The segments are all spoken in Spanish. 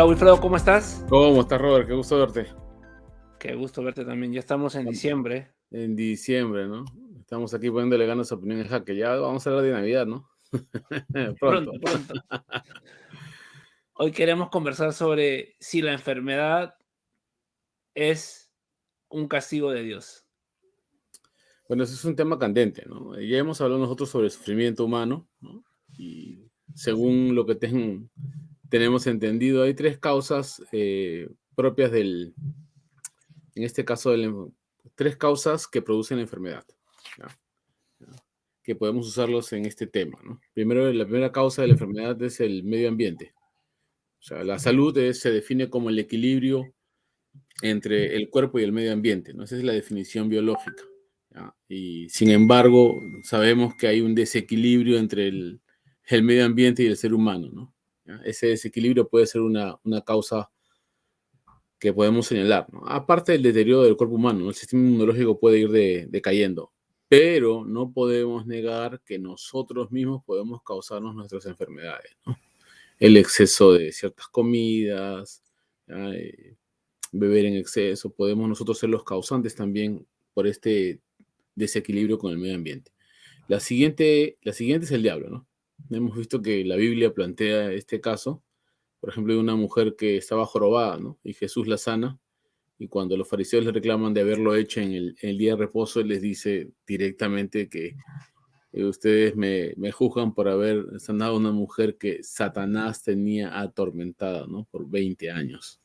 Hola Wilfredo, ¿cómo estás? ¿Cómo estás, Robert? Qué gusto verte. Qué gusto verte también. Ya estamos en Estamos diciembre. en diciembre, ¿no? Estamos aquí poniéndole ganas a Opinión en Jaque. Ya vamos a hablar de Navidad, ¿no? Pronto. Pronto, pronto. Hoy queremos conversar sobre si la enfermedad es un castigo de Dios. Bueno, ese es un tema candente, ¿no? Ya hemos hablado nosotros sobre el sufrimiento humano, ¿no? Y según lo que tenemos entendido, hay tres causas propias en este caso, tres causas que producen la enfermedad, ¿ya? Que podemos usarlos en este tema, ¿no? Primero, la primera causa de la enfermedad es el medio ambiente. O sea, la salud se define como el equilibrio entre el cuerpo y el medio ambiente, ¿no? Esa es la definición biológica, ¿ya? Y sin embargo, sabemos que hay un desequilibrio entre el medio ambiente y el ser humano, ¿no? ¿Ya? Ese desequilibrio puede ser una causa que podemos señalar, ¿no? Aparte del deterioro del cuerpo humano, ¿no? El sistema inmunológico puede ir decayendo, pero no podemos negar que nosotros mismos podemos causarnos nuestras enfermedades, ¿no? El exceso de ciertas comidas, ¿ya? Beber en exceso, podemos nosotros ser los causantes también por este desequilibrio con el medio ambiente. La siguiente es el diablo, ¿no? Hemos visto que la Biblia plantea este caso, por ejemplo, de una mujer que estaba jorobada, ¿no? Y Jesús la sana, y cuando los fariseos le reclaman de haberlo hecho en el día de reposo, él les dice directamente que ustedes me juzgan por haber sanado a una mujer que Satanás tenía atormentada, ¿no? Por 20 años.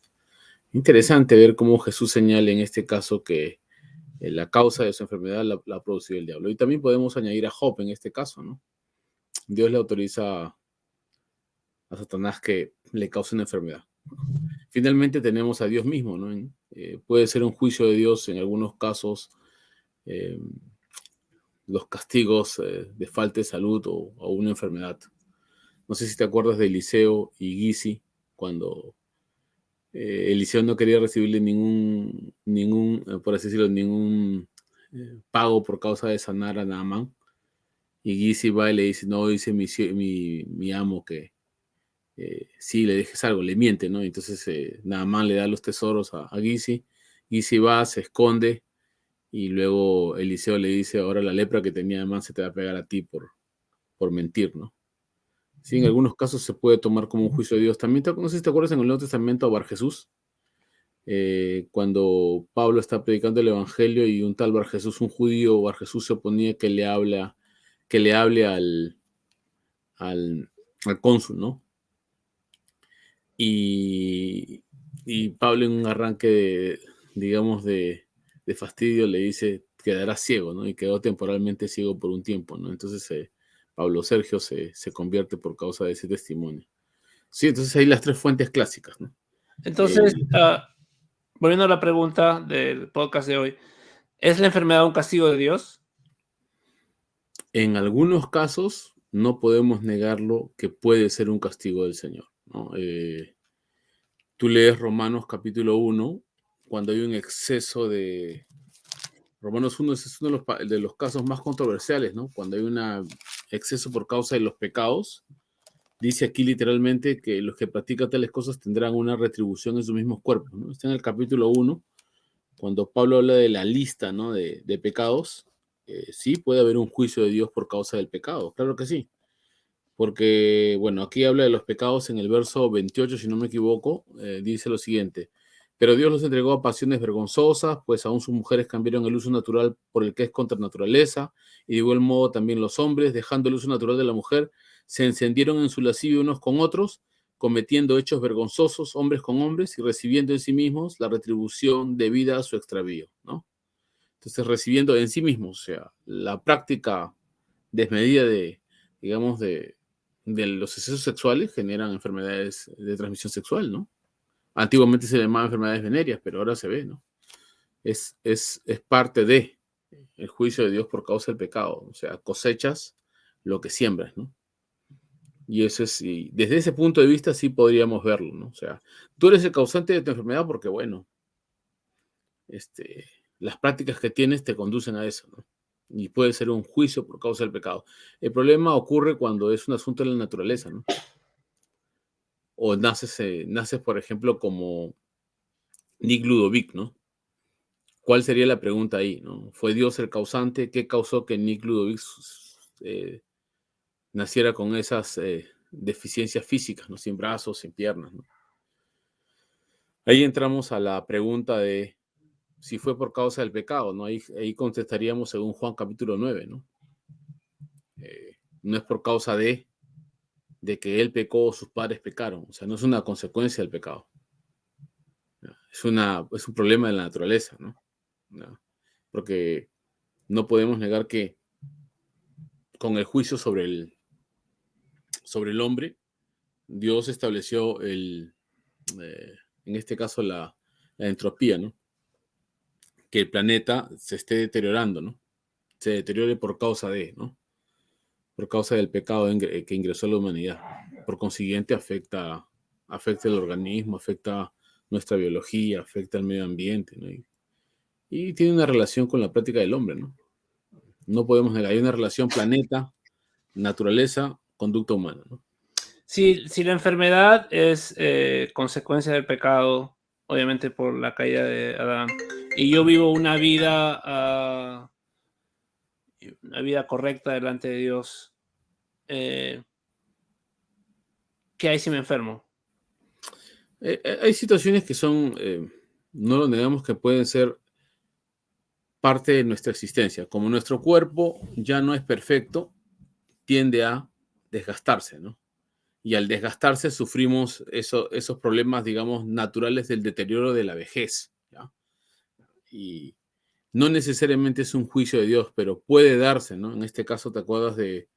Interesante ver cómo Jesús señala en este caso que la causa de su enfermedad la ha producido el diablo. Y también podemos añadir a Job en este caso, ¿no? Dios le autoriza a Satanás que le cause una enfermedad. Finalmente tenemos a Dios mismo, ¿no? Puede ser un juicio de Dios en algunos casos, eh, los castigos de falta de salud o una enfermedad. No sé si te acuerdas de Eliseo y Gizi, cuando Eliseo no quería recibirle por así decirlo, ningún pago por causa de sanar a Naamán. Y Gizi va y le dice, no, dice mi amo que sí, le dejes algo, le miente, ¿no? Entonces Naamán le da los tesoros a Gizi. Gizi va, se esconde y luego Eliseo le dice, ahora la lepra que tenía Naamán se te va a pegar a ti por mentir, ¿no? Sí, en algunos casos se puede tomar como un juicio de Dios. También, no sé si te acuerdas en el Nuevo Testamento a Bar Jesús, cuando Pablo está predicando el Evangelio y un tal Bar Jesús, un judío Bar Jesús se oponía que le hable al cónsul, ¿no? Y, y Pablo en un arranque digamos, de fastidio le dice, quedará ciego, ¿no? Y quedó temporalmente ciego por un tiempo, ¿no? Entonces Pablo Sergio se convierte por causa de ese testimonio. Sí, entonces hay las tres fuentes clásicas, ¿no? Entonces, El- volviendo a la pregunta del podcast de hoy, ¿es la enfermedad un castigo de Dios? en algunos casos no podemos negarlo que puede ser un castigo del Señor, ¿no? Tú lees Romanos capítulo 1, cuando hay un exceso de... Romanos 1 es uno de los casos más controversiales, ¿no? Cuando hay un exceso por causa de los pecados, dice aquí literalmente que los que practican tales cosas tendrán una retribución en sus mismos cuerpos, ¿no? Está en el capítulo 1, cuando Pablo habla de la lista, ¿no? de pecados, sí puede haber un juicio de Dios por causa del pecado, claro que sí. Porque, bueno, aquí habla de los pecados en el verso 28, si no me equivoco, dice lo siguiente. Pero Dios los entregó a pasiones vergonzosas, pues aún sus mujeres cambiaron el uso natural por el que es contra naturaleza, y de igual modo también los hombres, dejando el uso natural de la mujer, se encendieron en su lascivia unos con otros, cometiendo hechos vergonzosos hombres con hombres y recibiendo en sí mismos la retribución debida a su extravío, ¿no? Entonces, recibiendo en sí mismos, o sea, la práctica desmedida digamos, de los excesos sexuales generan enfermedades de transmisión sexual, ¿no? Antiguamente se llamaban enfermedades venéreas, pero ahora se ve, ¿no? Es parte de el juicio de Dios por causa del pecado. O sea, cosechas lo que siembras, ¿no? Y eso y desde ese punto de vista sí podríamos verlo, ¿no? O sea, tú eres el causante de tu enfermedad porque, bueno, las prácticas que tienes te conducen a eso, ¿no? Y puede ser un juicio por causa del pecado. El problema ocurre cuando es un asunto de la naturaleza, ¿no? o naces, por ejemplo, como Nick Ludovic, ¿no? ¿Cuál sería la pregunta ahí, ¿no? ¿Fue Dios el causante? ¿Qué causó que Nick Ludovic naciera con esas deficiencias físicas, ¿no? Sin brazos, sin piernas, ¿no? Ahí entramos a la pregunta de si fue por causa del pecado, ¿no? Ahí contestaríamos según Juan capítulo 9, ¿no? No es por causa de que él pecó o sus padres pecaron, o sea, no es una consecuencia del pecado. Es un problema de la naturaleza, ¿no? Porque no podemos negar que con el juicio sobre el hombre, Dios estableció en este caso la entropía, ¿no? Que el planeta se esté deteriorando, ¿no? Se deteriore por causa ¿no? Por causa del pecado que ingresó a la humanidad. Por consiguiente, afecta el organismo, afecta nuestra biología, afecta el medio ambiente, ¿no? Y tiene una relación con la práctica del hombre, ¿no? No podemos negar, hay una relación planeta, naturaleza, conducta humana, ¿no? Si la enfermedad es consecuencia del pecado, obviamente por la caída de Adán, y yo vivo una vida correcta delante de Dios, ¿qué hay si me enfermo? Hay situaciones que son, no lo negamos, que pueden ser parte de nuestra existencia. Como nuestro cuerpo ya no es perfecto, tiende a desgastarse, ¿no? Y al desgastarse sufrimos esos problemas, digamos, naturales del deterioro de la vejez, ¿ya? Y no necesariamente es un juicio de Dios, pero puede darse, ¿no? En este caso, ¿te acuerdas de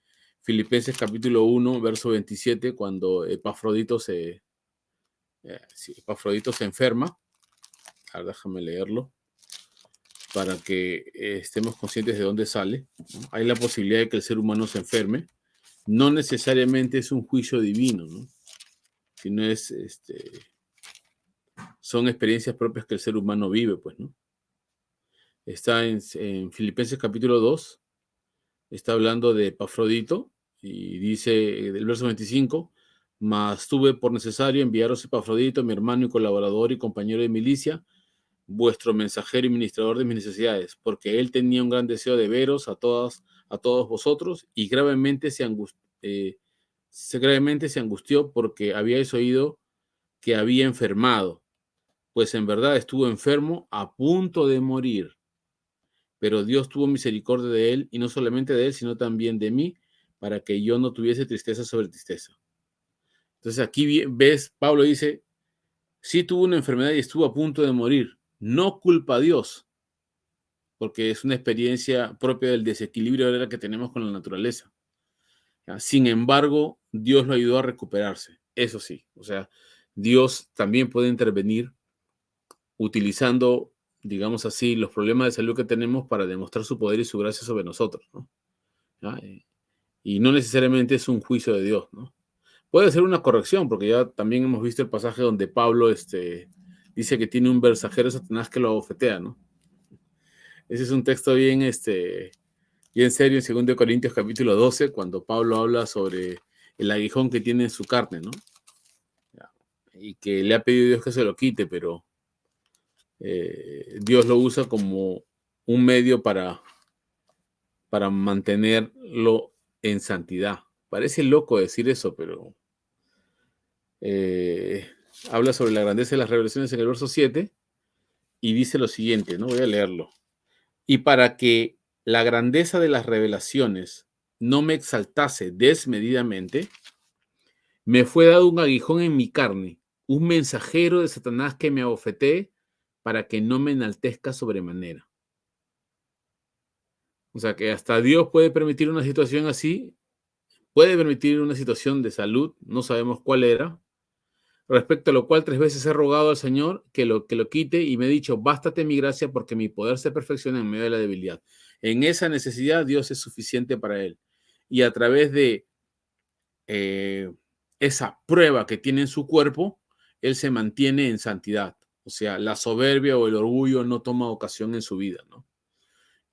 Filipenses capítulo 1, verso 27, cuando Epafrodito se enferma? A ver, déjame leerlo para que estemos conscientes de dónde sale, ¿no? Hay la posibilidad de que el ser humano se enferme. No necesariamente es un juicio divino, ¿no? Sino son experiencias propias que el ser humano vive, pues, ¿no? Está en Filipenses capítulo 2, está hablando de Epafrodito, y dice del verso 25, mas tuve por necesario enviaros Epafrodito, mi hermano y colaborador y compañero de milicia, vuestro mensajero y ministrador de mis necesidades, porque él tenía un gran deseo de veros a todos vosotros, y gravemente se angustió porque habíais oído que había enfermado, pues en verdad estuvo enfermo a punto de morir. Pero Dios tuvo misericordia de él, y no solamente de él, sino también de mí, para que yo no tuviese tristeza sobre tristeza. Entonces aquí ves, Pablo dice, sí tuvo una enfermedad y estuvo a punto de morir. No culpa a Dios, porque es una experiencia propia del desequilibrio que tenemos con la naturaleza. Sin embargo, Dios lo ayudó a recuperarse. Eso sí, o sea, Dios también puede intervenir utilizando, digamos así, los problemas de salud que tenemos para demostrar su poder y su gracia sobre nosotros, ¿no? Y no necesariamente es un juicio de Dios, ¿no? Puede ser una corrección, porque ya también hemos visto el pasaje donde Pablo dice que tiene un mensajero de Satanás que lo abofetea, ¿no? Ese es un texto bien serio en 2 Corintios capítulo 12, cuando Pablo habla sobre el aguijón que tiene en su carne, ¿no? Y que le ha pedido a Dios que se lo quite, pero Dios lo usa como un medio para mantenerlo en santidad. Parece loco decir eso, pero habla sobre la grandeza de las revelaciones en el verso 7 y dice lo siguiente, ¿no? Voy a leerlo. Y para que la grandeza de las revelaciones no me exaltase desmedidamente, me fue dado un aguijón en mi carne, un mensajero de Satanás que me abofetee para que no me enaltezca sobremanera. O sea que hasta Dios puede permitir una situación así, puede permitir una situación de salud, no sabemos cuál era, respecto a lo cual 3 veces he rogado al Señor que lo quite, y me he dicho, bástate mi gracia porque mi poder se perfecciona en medio de la debilidad. En esa necesidad Dios es suficiente para él. Y a través de esa prueba que tiene en su cuerpo, él se mantiene en santidad. O sea, la soberbia o el orgullo no toma ocasión en su vida, ¿no?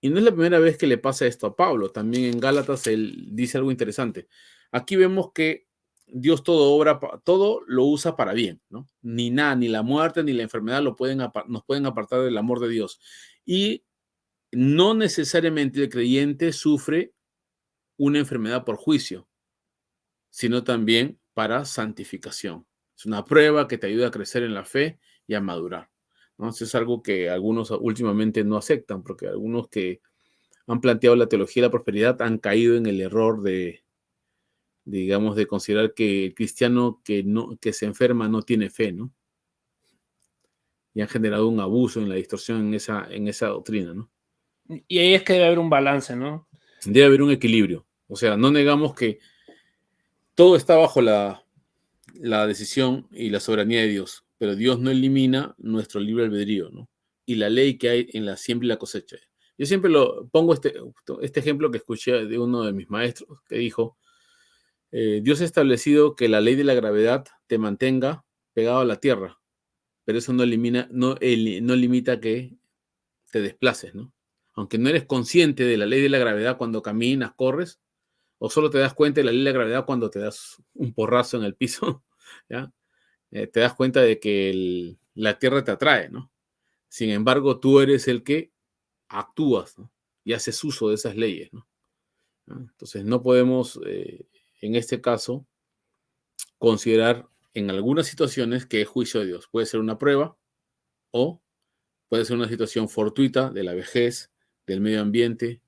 Y no es la primera vez que le pasa esto a Pablo. También en Gálatas él dice algo interesante. Aquí vemos que Dios todo lo usa para bien, ¿no? Ni nada, ni la muerte, ni la enfermedad nos pueden apartar del amor de Dios. Y no necesariamente el creyente sufre una enfermedad por juicio, sino también para santificación. Es una prueba que te ayuda a crecer en la fe y a madurar, ¿no? Eso es algo que algunos últimamente no aceptan, porque algunos que han planteado la teología de la prosperidad han caído en el error de, digamos, de considerar que el cristiano que se enferma no tiene fe, ¿no? Y han generado un abuso en la distorsión en esa doctrina, ¿no? Y ahí es que debe haber un balance, ¿no? Debe haber un equilibrio. O sea, no negamos que todo está bajo la decisión y la soberanía de Dios, pero Dios no elimina nuestro libre albedrío, ¿no? Y la ley que hay en la siembra y la cosecha. Yo siempre pongo este ejemplo que escuché de uno de mis maestros, que dijo, Dios ha establecido que la ley de la gravedad te mantenga pegado a la tierra, pero eso no limita que te desplaces, ¿no? Aunque no eres consciente de la ley de la gravedad cuando caminas, corres, o solo te das cuenta de la ley de la gravedad cuando te das un porrazo en el piso, ¿ya? Te das cuenta de que la tierra te atrae, ¿no? Sin embargo, tú eres el que actúas, ¿no? Y haces uso de esas leyes, ¿no? Entonces, no podemos, en este caso, considerar en algunas situaciones que es juicio de Dios. Puede ser una prueba o puede ser una situación fortuita de la vejez, del medio ambiente,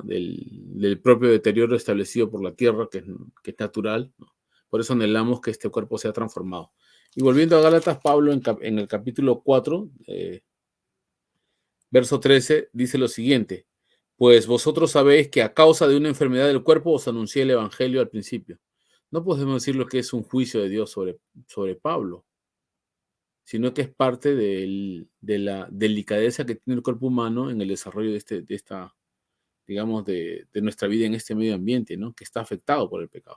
del propio deterioro establecido por la tierra, que es natural, ¿no? Por eso anhelamos que este cuerpo sea transformado. Y volviendo a Gálatas, Pablo en el capítulo 4, verso 13, dice lo siguiente: pues vosotros sabéis que a causa de una enfermedad del cuerpo os anuncié el evangelio al principio. No podemos decir lo que es un juicio de Dios sobre Pablo, sino que es parte de la delicadeza que tiene el cuerpo humano en el desarrollo de esta, digamos, de nuestra vida en este medio ambiente, ¿no? Que está afectado por el pecado.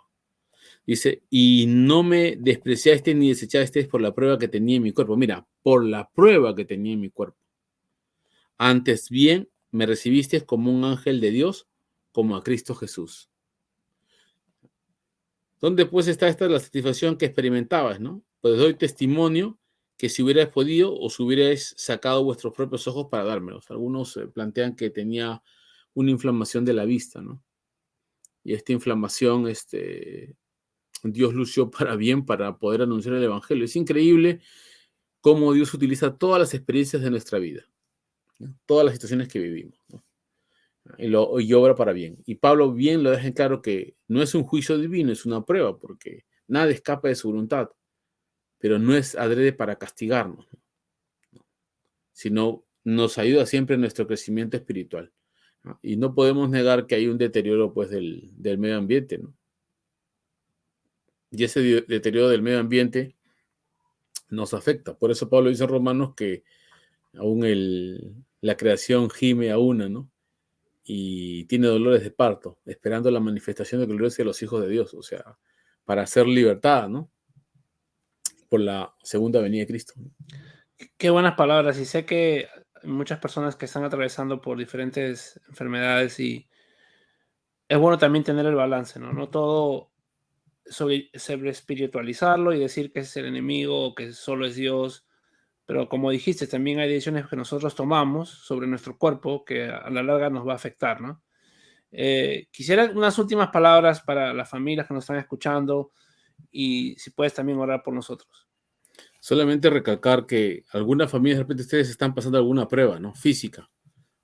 Dice, y no me despreciaste ni desechaste por la prueba que tenía en mi cuerpo. Mira, por la prueba que tenía en mi cuerpo. Antes bien, me recibiste como un ángel de Dios, como a Cristo Jesús. ¿Dónde pues está la satisfacción que experimentabas, no? Pues doy testimonio que si hubierais podido, os hubierais sacado vuestros propios ojos para dármelos. Algunos plantean que tenía una inflamación de la vista, ¿no? Y esta inflamación, Dios lució para bien para poder anunciar el Evangelio. Es increíble cómo Dios utiliza todas las experiencias de nuestra vida, ¿no? Todas las situaciones que vivimos, ¿no? Y obra para bien. Y Pablo bien lo deja en claro que no es un juicio divino, es una prueba, porque nada escapa de su voluntad, pero no es adrede para castigarnos, ¿no? Sino nos ayuda siempre en nuestro crecimiento espiritual, ¿no? Y no podemos negar que hay un deterioro pues, del medio ambiente, ¿no? Y ese deterioro del medio ambiente nos afecta. Por eso Pablo dice en Romanos que aún la creación gime a una, ¿no? Y tiene dolores de parto, esperando la manifestación de gloria de los hijos de Dios, o sea, para ser libertada, ¿no? Por la segunda venida de Cristo. Qué buenas palabras. Y sé que hay muchas personas que están atravesando por diferentes enfermedades y es bueno también tener el balance, ¿no? No todo sobre espiritualizarlo y decir que es el enemigo o que solo es Dios. Pero como dijiste, también hay decisiones que nosotros tomamos sobre nuestro cuerpo que a la larga nos va a afectar, ¿no? Quisiera unas últimas palabras para las familias que nos están escuchando y si puedes también orar por nosotros. Solamente recalcar que algunas familias, de repente ustedes están pasando alguna prueba, ¿no? Física.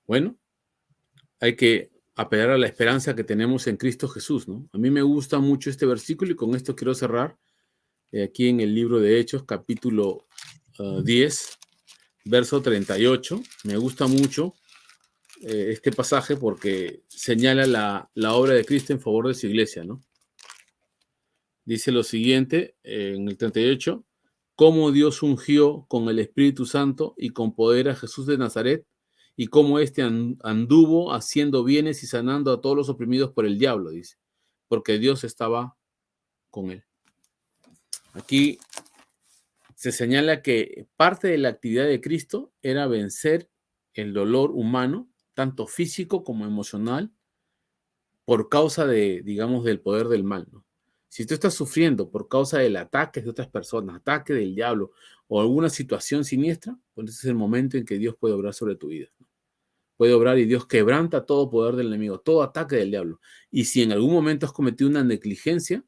Bueno, hay que apelar a la esperanza que tenemos en Cristo Jesús, ¿no? A mí me gusta mucho este versículo y con esto quiero cerrar aquí en el libro de Hechos, capítulo 10, verso 38. Me gusta mucho este pasaje porque señala la obra de Cristo en favor de su iglesia, ¿no? Dice lo siguiente en el 38, cómo Dios ungió con el Espíritu Santo y con poder a Jesús de Nazaret, y cómo éste anduvo haciendo bienes y sanando a todos los oprimidos por el diablo, dice, porque Dios estaba con él. Aquí se señala que parte de la actividad de Cristo era vencer el dolor humano, tanto físico como emocional, por causa de, digamos, del poder del mal, ¿no? Si tú estás sufriendo por causa del ataque de otras personas, ataque del diablo o alguna situación siniestra, pues ese es el momento en que Dios puede obrar sobre tu vida. Puede obrar y Dios quebranta todo poder del enemigo, todo ataque del diablo. Y si en algún momento has cometido una negligencia,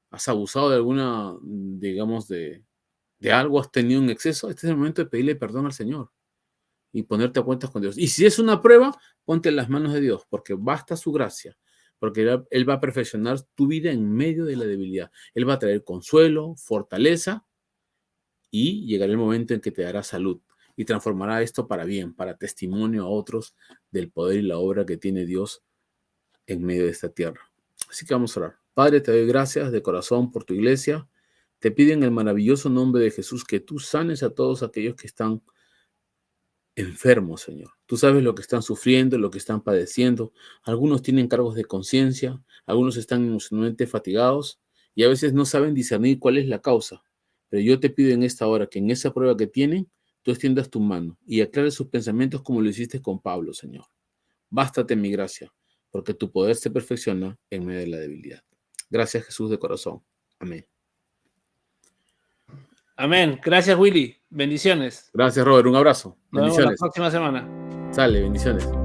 has abusado de alguna, digamos, de algo, has tenido un exceso, este es el momento de pedirle perdón al Señor y ponerte a cuentas con Dios. Y si es una prueba, ponte en las manos de Dios, porque basta su gracia, porque Él va a perfeccionar tu vida en medio de la debilidad. Él va a traer consuelo, fortaleza, y llegará el momento en que te dará salud y transformará esto para bien, para testimonio a otros del poder y la obra que tiene Dios en medio de esta tierra. Así que vamos a orar. Padre, te doy gracias de corazón por tu iglesia. Te pido en el maravilloso nombre de Jesús que tú sanes a todos aquellos que están enfermos, Señor. Tú sabes lo que están sufriendo, lo que están padeciendo. Algunos tienen cargos de conciencia, algunos están emocionalmente fatigados y a veces no saben discernir cuál es la causa. Pero yo te pido en esta hora que en esa prueba que tienen, tú extiendas tu mano y aclares sus pensamientos como lo hiciste con Pablo, Señor. Bástate mi gracia, porque tu poder se perfecciona en medio de la debilidad. Gracias, Jesús, de corazón. Amén. Amén. Gracias, Willy. Bendiciones. Gracias, Robert. Un abrazo. Nos vemos la Bendiciones. próxima semana. Sale, bendiciones.